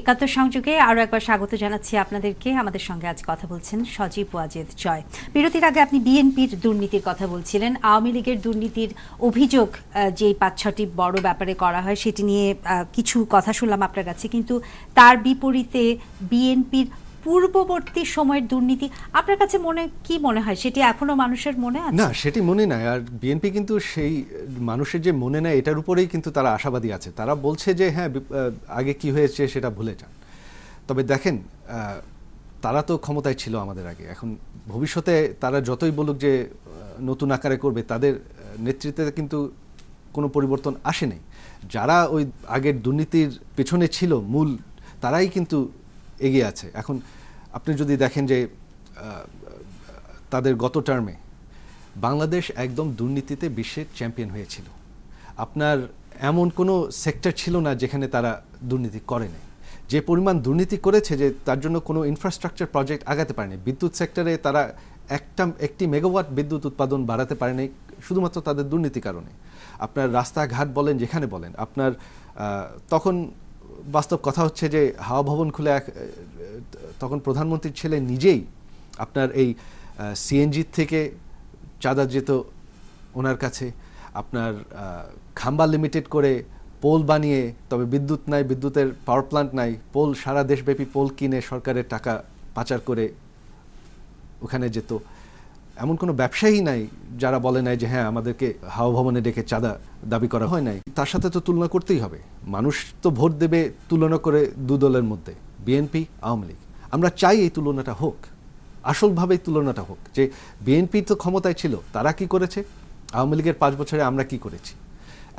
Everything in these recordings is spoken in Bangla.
একাত্তর সংযোগে আরও একবার স্বাগত জানাচ্ছি আপনাদেরকে। আমাদের সঙ্গে আজ কথা বলছেন সজীব ওয়াজেদ জয়। বিরতির আগে আপনি বিএনপির দুর্নীতির কথা বলছিলেন। আওয়ামী লীগের দুর্নীতির অভিযোগ যে ৫-৬টি বড় ব্যাপারে করা হয় সেটি নিয়ে কিছু কথা শুনলাম আপনার কাছে, কিন্তু তার বিপরীতে বিএনপির পূর্ববর্তী সময়ের দুর্নীতি আপনার কাছে কি মনে হয় সেটি এখনো মানুষের মনে আছে? না, সেটি মনে নাই। আর বিএনপি কিন্তু সেই মানুষের যে মনে নেয় এটার উপরেই কিন্তু তারা আশাবাদী আছে। তারা বলছে যে হ্যাঁ, আগে কি হয়েছে সেটা ভুলে যান। তবে দেখেন, তারা তো ক্ষমতায় ছিল আমাদের আগে। এখন ভবিষ্যতে তারা যতই বলুক যে নতুন আকারে করবে, তাদের নেতৃত্বে কিন্তু কোনো পরিবর্তন আসে নাই। যারা ওই আগের দুর্নীতির পেছনে ছিল মূল, তারাই কিন্তু এগিয়ে আছে। এখন আপনি যদি দেখেন যে তাদের গত টার্মে বাংলাদেশ একদম দুর্নীতিতে বিশ্বের চ্যাম্পিয়ন হয়েছিল। আপনার এমন কোনো সেক্টর ছিল না যেখানে তারা দুর্নীতি করে নাই। যে পরিমাণ দুর্নীতি করেছে যে তার জন্য কোনো ইনফ্রাস্ট্রাকচার প্রজেক্ট আগাতে পারেনি। বিদ্যুৎ সেক্টরে তারা একটি মেগাওয়াট বিদ্যুৎ উৎপাদন বাড়াতে পারেনি শুধুমাত্র তাদের দুর্নীতির কারণে। আপনার রাস্তাঘাট বলেন, যেখানে বলেন, আপনার তখন বাস্তব কথা হচ্ছে যে হাওয়া ভবন খুলে তখন প্রধানমন্ত্রীর ছেলে নিজেই আপনার এই সিএনজি থেকে চাঁদা যেত ওনার কাছে। আপনার খাম্বা লিমিটেড করে পোল বানিয়ে, তবে বিদ্যুৎ নাই, বিদ্যুতের পাওয়ার প্ল্যান্ট নাই, পোল সারা দেশব্যাপী পোল কিনে সরকারের টাকা পাচার করে ওখানে যেত। এমন কোনো ব্যবসায়ী নাই যারা বলে নাই যে হ্যাঁ, আমাদেরকে হাওয়া ভবনে ডেকে চাঁদা দাবি করা হয় নাই। তার সাথে তো তুলনা করতেই হবে। মানুষ তো ভোট দেবে তুলনা করে দু দলের মধ্যে, বিএনপি আওয়ামী লীগ। আমরা চাই এই তুলনাটা হোক, আসলভাবেই তুলনাটা হোক, যে বিএনপি তো ক্ষমতায় ছিল, তারা কি করেছে, আওয়ামী লীগের 5 বছরে আমরা কি করেছি।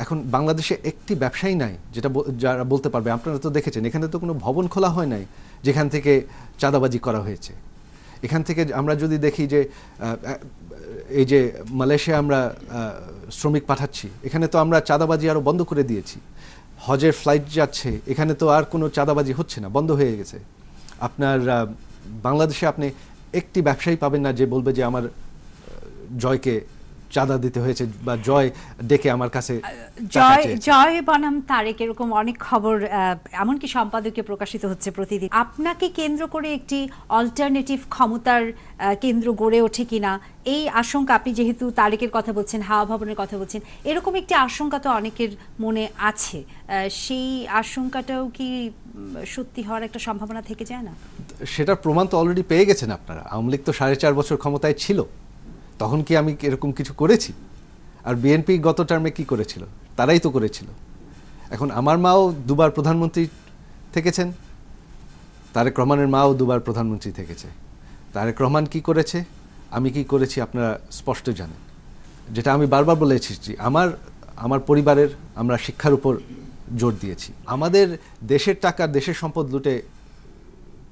এখন বাংলাদেশে একটি ব্যবসায়ী নাই যারা বলতে পারবে। আপনারা তো দেখেছেন, এখানে তো কোনো ভবন খোলা হয় নাই যেখান থেকে চাঁদাবাজি করা হয়েছে। এখান থেকে আমরা যদি দেখি যে এই যে মালয়েশিয়া আমরা শ্রমিক পাঠাচ্ছি, এখানে তো আমরা চাঁদাবাজি আরও বন্ধ করে দিয়েছি। হজের ফ্লাইট যাচ্ছে, এখানে তো আর কোনো চাঁদাবাজি হচ্ছে না, বন্ধ হয়ে গেছে। আপনার বাংলাদেশে আপনি একটি ব্যবসায়ী পাবেন না যে বলবে যে আমার জয়কে চাঁদা দিতে হয়েছে বা জয় ডেকে আমার কাছে। জয় বনাম তারেক এরকম অনেক খবর এমনকি সম্পাদকীয় প্রকাশিত হচ্ছে প্রতিদিন। আপনাকে কেন্দ্র করে একটি অল্টারনেটিভ ক্ষমতার কেন্দ্র গড়ে ওঠে কিনা এই আশঙ্কা, আপনি যেহেতু তারেকের কথা বলছেন, হাওয়া ভবনের কথা বলছেন, এরকম একটি আশঙ্কা তো অনেকের মনে আছে। সেই আশঙ্কাটাও কি সত্যি হওয়ার একটা সম্ভাবনা থেকে যায় না? সেটার প্রমাণ তো অলরেডি পেয়ে গেছেন আপনারা। আওয়ামী লীগ তো 4.5 বছর ক্ষমতায় ছিল, তখন কি আমি এরকম কিছু করেছি? আর বিএনপি গত টার্মে কি করেছিল? তারাই তো করেছিল। এখন আমার মাও দুবার প্রধানমন্ত্রী থেকেছেন, তারেক রহমানের মাও দুবার প্রধানমন্ত্রী থেকেছে। তারেক রহমান কি করেছে, আমি কি করেছি আপনারা স্পষ্ট জানেন। যেটা আমি বারবার বলে এসেছি, আমার পরিবারের আমরা শিক্ষার উপর জোর দিয়েছি। আমাদের দেশের টাকা, দেশের সম্পদ লুটে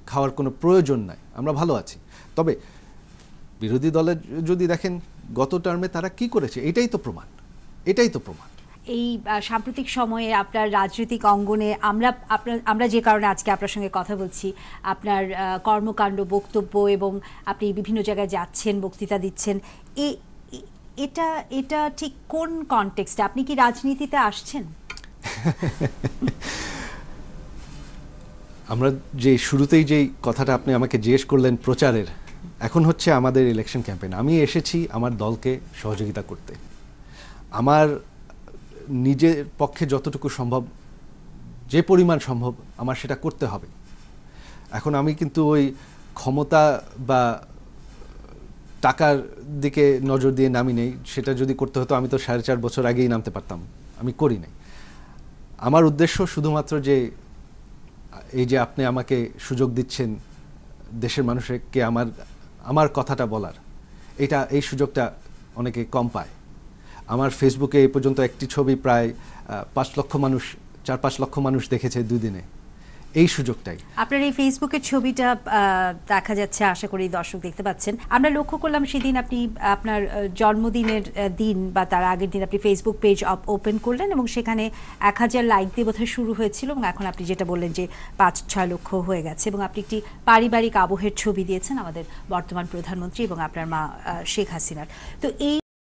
খাওয়ার কোনো প্রয়োজন নাই, আমরা ভালো আছি। তবে বিরোধী দলের যদি দেখেন গত টার্মে তারা কি করেছে, এটাই তো প্রমাণ। এই সাম্প্রতিক সময়ে আপনার রাজনৈতিক অঙ্গনে আমরা যে কারণে আজকে আপনার সঙ্গে কথা বলছি, আপনার কর্মকাণ্ড, বক্তব্য এবং আপনি বিভিন্ন জায়গায় যাচ্ছেন, বক্তৃতা দিচ্ছেন, এটা ঠিক কোন কনটেক্সটে? আপনি কি রাজনীতিতে আসছেন? আমরা যে শুরুতেই যেই কথাটা আপনি আমাকে জিজ্ঞেস করলেন প্রচারের, এখন হচ্ছে আমাদের ইলেকশন ক্যাম্পেইন। আমি এসেছি আমার দলকে সহযোগিতা করতে। আমার নিজের পক্ষে যতটুকু সম্ভব, যে পরিমাণ সম্ভব, আমার সেটা করতে হবে। এখন আমি কিন্তু ওই ক্ষমতা বা টাকার দিকে নজর দিয়ে নামি নেই। সেটা যদি করতে হতো আমি তো 4.5 বছর আগেই নামতে পারতাম, আমি করি নাই। আমার উদ্দেশ্য শুধুমাত্র যে এই যে আপনি আমাকে সুযোগ দিচ্ছেন দেশের মানুষকে আমার কথাটা বলার, এই সুযোগটা অনেকে কম পায়। আমার ফেসবুকে এই পর্যন্ত একটি ছবি প্রায় 4-5 লক্ষ মানুষ দেখেছে 2 দিনে। এই সুযোগটাই আপনার এই ফেসবুকের ছবিটা দেখা যাচ্ছে, আশা করি দর্শক দেখতে পাচ্ছেন। আমরা লক্ষ্য করলাম সেদিন আপনি আপনার জন্মদিনের দিন বা তার আগের দিন আপনি ফেসবুক পেজ ওপেন করলেন এবং সেখানে 1000 লাইক দিয়ে বোধহয় শুরু হয়েছিল এবং এখন আপনি যেটা বললেন যে 5-6 লক্ষ হয়ে গেছে। এবং আপনি একটি পারিবারিক আবহের ছবি দিয়েছেন আমাদের বর্তমান প্রধানমন্ত্রী এবং আপনার মা শেখ হাসিনার। তো এই